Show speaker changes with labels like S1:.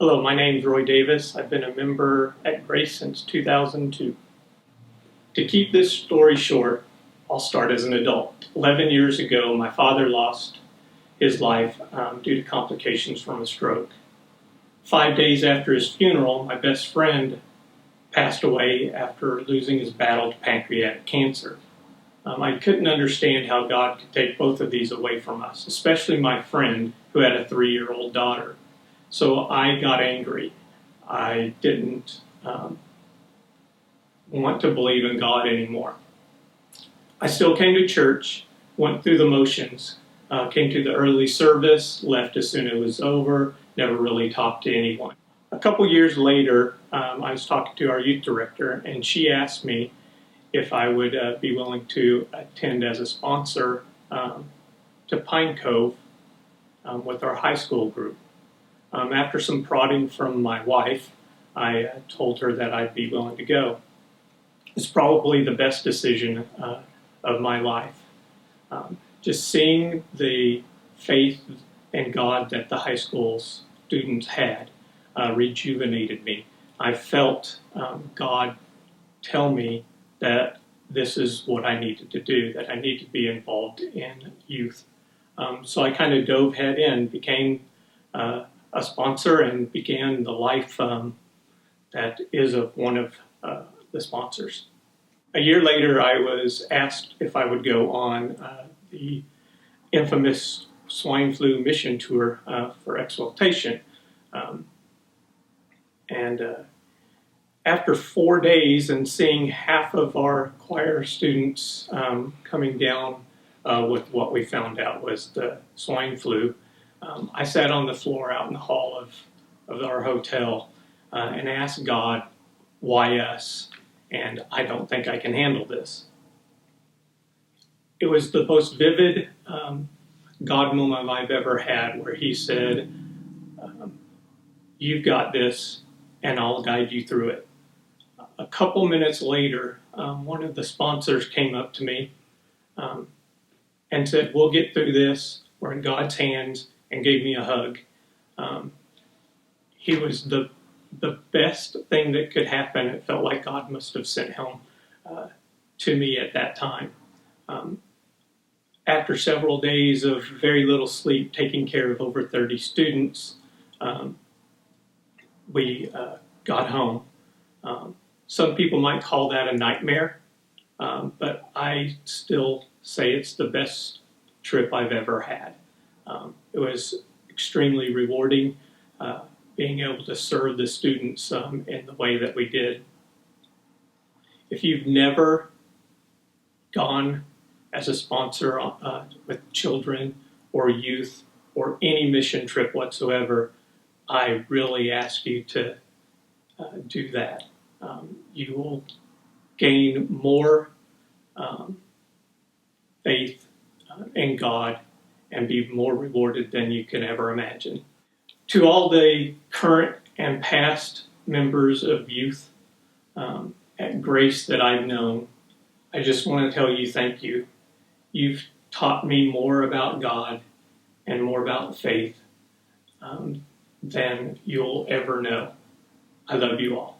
S1: Hello, my name is Roy Davis. I've been a member at Grace since 2002. To keep this story short, I'll start as an adult. 11 years ago, my father lost his life due to complications from a stroke. 5 days after his funeral, my best friend passed away after losing his battle to pancreatic cancer. I couldn't understand how God could take both of these away from us, especially my friend who had a 3-year-old daughter. So I got angry. I didn't want to believe in God anymore. I still came to church, went through the motions, came to the early service, left as soon as it was over, never really talked to anyone. A couple years later, I was talking to our youth director, and she asked me if I would be willing to attend as a sponsor to Pine Cove with our high school group. After some prodding from my wife, I told her that I'd be willing to go. It's probably the best decision of my life. Just seeing the faith in God that the high school students had rejuvenated me. I felt God tell me that this is what I needed to do, that I need to be involved in youth. So I kind of dove head in, became a sponsor, and began the life that is of one of the sponsors. A year later, I was asked if I would go on the infamous swine flu mission tour for Exaltation. After 4 days and seeing half of our choir students coming down with what we found out was the swine flu, I sat on the floor out in the hall of our hotel and asked God, why us? And I don't think I can handle this. It was the most vivid God moment I've ever had, where he said, you've got this and I'll guide you through it. A couple minutes later, one of the sponsors came up to me and said, we'll get through this, we're in God's hands, and gave me a hug. He was the best thing that could happen. It felt like God must have sent him to me at that time. After several days of very little sleep, taking care of over 30 students, we got home. Some people might call that a nightmare, but I still say it's the best trip I've ever had. It was extremely rewarding being able to serve the students in the way that we did. If you've never gone as a sponsor with children or youth or any mission trip whatsoever, I really ask you to do that. You will gain more faith in God and be more rewarded than you can ever imagine. To all the current and past members of youth at Grace that I've known, I just want to tell you thank you. You've taught me more about God and more about faith than you'll ever know. I love you all.